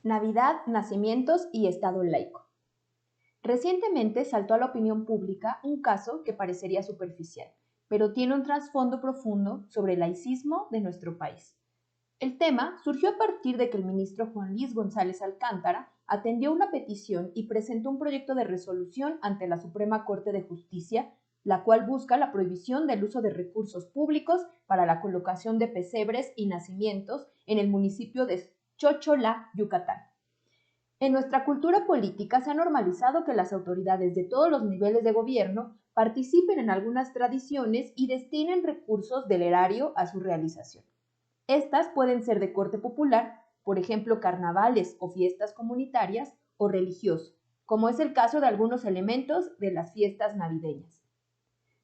Navidad, nacimientos y Estado laico. Recientemente saltó a la opinión pública un caso que parecería superficial, pero tiene un trasfondo profundo sobre el laicismo de nuestro país. El tema surgió a partir de que el ministro Juan Luis González Alcántara atendió una petición y presentó un proyecto de resolución ante la Suprema Corte de Justicia, la cual busca la prohibición del uso de recursos públicos para la colocación de pesebres y nacimientos en el municipio de Chocholá, Yucatán. En nuestra cultura política se ha normalizado que las autoridades de todos los niveles de gobierno participen en algunas tradiciones y destinen recursos del erario a su realización. Estas pueden ser de corte popular, por ejemplo, carnavales o fiestas comunitarias, o religioso, como es el caso de algunos elementos de las fiestas navideñas.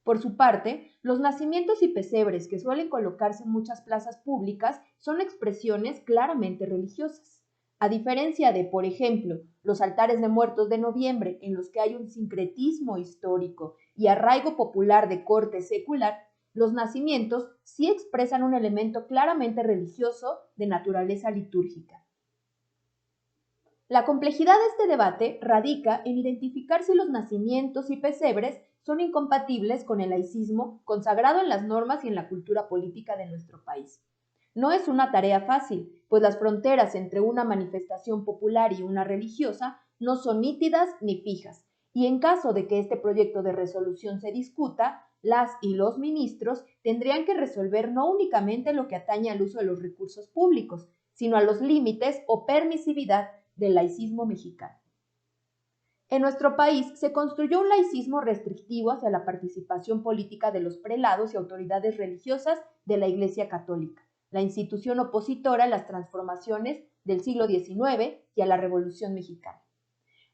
Por su parte, los nacimientos y pesebres que suelen colocarse en muchas plazas públicas son expresiones claramente religiosas. A diferencia de, por ejemplo, los altares de muertos de noviembre, en los que hay un sincretismo histórico y arraigo popular de corte secular, los nacimientos sí expresan un elemento claramente religioso de naturaleza litúrgica. La complejidad de este debate radica en identificar si los nacimientos y pesebres son incompatibles con el laicismo consagrado en las normas y en la cultura política de nuestro país. No es una tarea fácil, pues las fronteras entre una manifestación popular y una religiosa no son nítidas ni fijas, y en caso de que este proyecto de resolución se discuta, las y los ministros tendrían que resolver no únicamente lo que atañe al uso de los recursos públicos, sino a los límites o permisividad del laicismo mexicano. En nuestro país se construyó un laicismo restrictivo hacia la participación política de los prelados y autoridades religiosas de la Iglesia Católica, la institución opositora a las transformaciones del siglo XIX y a la Revolución Mexicana.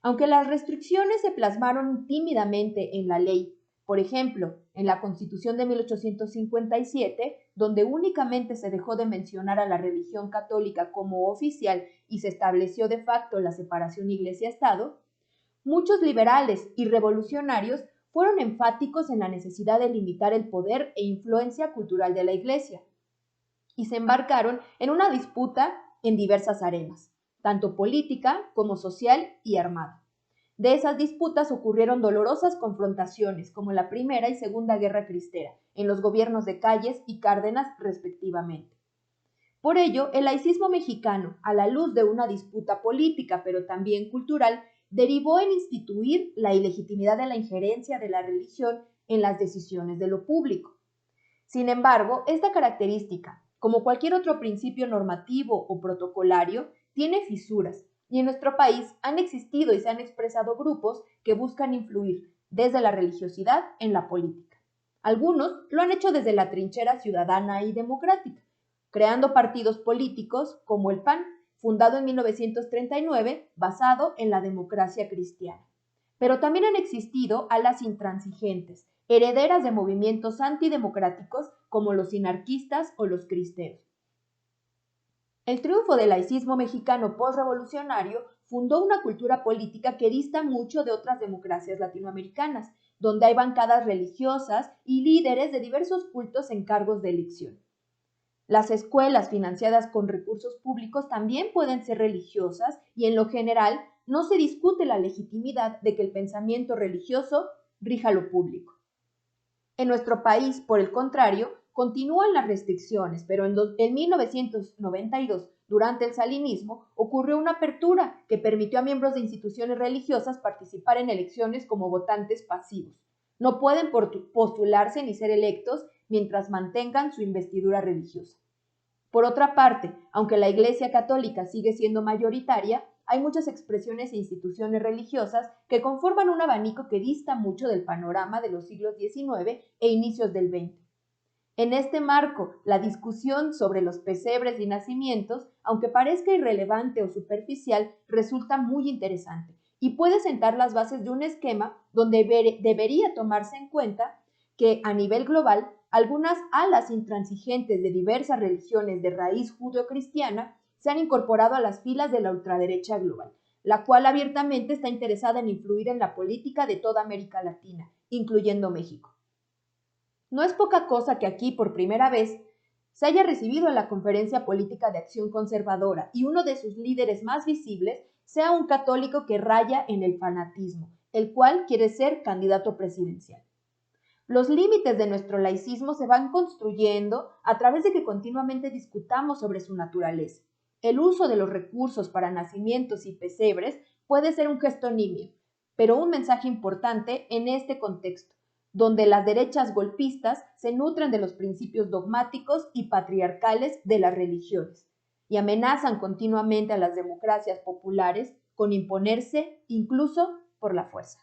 Aunque las restricciones se plasmaron tímidamente en la ley, por ejemplo, en la Constitución de 1857, donde únicamente se dejó de mencionar a la religión católica como oficial y se estableció de facto la separación Iglesia-Estado, muchos liberales y revolucionarios fueron enfáticos en la necesidad de limitar el poder e influencia cultural de la Iglesia y se embarcaron en una disputa en diversas arenas, tanto política como social y armada. De esas disputas ocurrieron dolorosas confrontaciones, como la Primera y Segunda Guerra Cristera, en los gobiernos de Calles y Cárdenas respectivamente. Por ello, el laicismo mexicano, a la luz de una disputa política, pero también cultural, derivó en instituir la ilegitimidad de la injerencia de la religión en las decisiones de lo público. Sin embargo, esta característica, como cualquier otro principio normativo o protocolario, tiene fisuras, y en nuestro país han existido y se han expresado grupos que buscan influir desde la religiosidad en la política. Algunos lo han hecho desde la trinchera ciudadana y democrática, creando partidos políticos como el PAN, fundado en 1939, basado en la democracia cristiana. Pero también han existido alas intransigentes, herederas de movimientos antidemocráticos como los sinarquistas o los cristeros. El triunfo del laicismo mexicano postrevolucionario fundó una cultura política que dista mucho de otras democracias latinoamericanas, donde hay bancadas religiosas y líderes de diversos cultos en cargos de elección. Las escuelas financiadas con recursos públicos también pueden ser religiosas y en lo general no se discute la legitimidad de que el pensamiento religioso rija lo público. En nuestro país, por el contrario, continúan las restricciones, pero en 1992, durante el salinismo, ocurrió una apertura que permitió a miembros de instituciones religiosas participar en elecciones como votantes pasivos. No pueden postularse ni ser electos mientras mantengan su investidura religiosa. Por otra parte, aunque la Iglesia Católica sigue siendo mayoritaria, hay muchas expresiones e instituciones religiosas que conforman un abanico que dista mucho del panorama de los siglos XIX e inicios del XX. En este marco, la discusión sobre los pesebres y nacimientos, aunque parezca irrelevante o superficial, resulta muy interesante y puede sentar las bases de un esquema donde debería tomarse en cuenta que a nivel global algunas alas intransigentes de diversas religiones de raíz judeocristiana se han incorporado a las filas de la ultraderecha global, la cual abiertamente está interesada en influir en la política de toda América Latina, incluyendo México. No es poca cosa que aquí, por primera vez, se haya recibido en la Conferencia Política de Acción Conservadora y uno de sus líderes más visibles sea un católico que raya en el fanatismo, el cual quiere ser candidato presidencial. Los límites de nuestro laicismo se van construyendo a través de que continuamente discutamos sobre su naturaleza. El uso de los recursos para nacimientos y pesebres puede ser un gesto nimio, pero un mensaje importante en este contexto, donde las derechas golpistas se nutren de los principios dogmáticos y patriarcales de las religiones y amenazan continuamente a las democracias populares con imponerse incluso por la fuerza.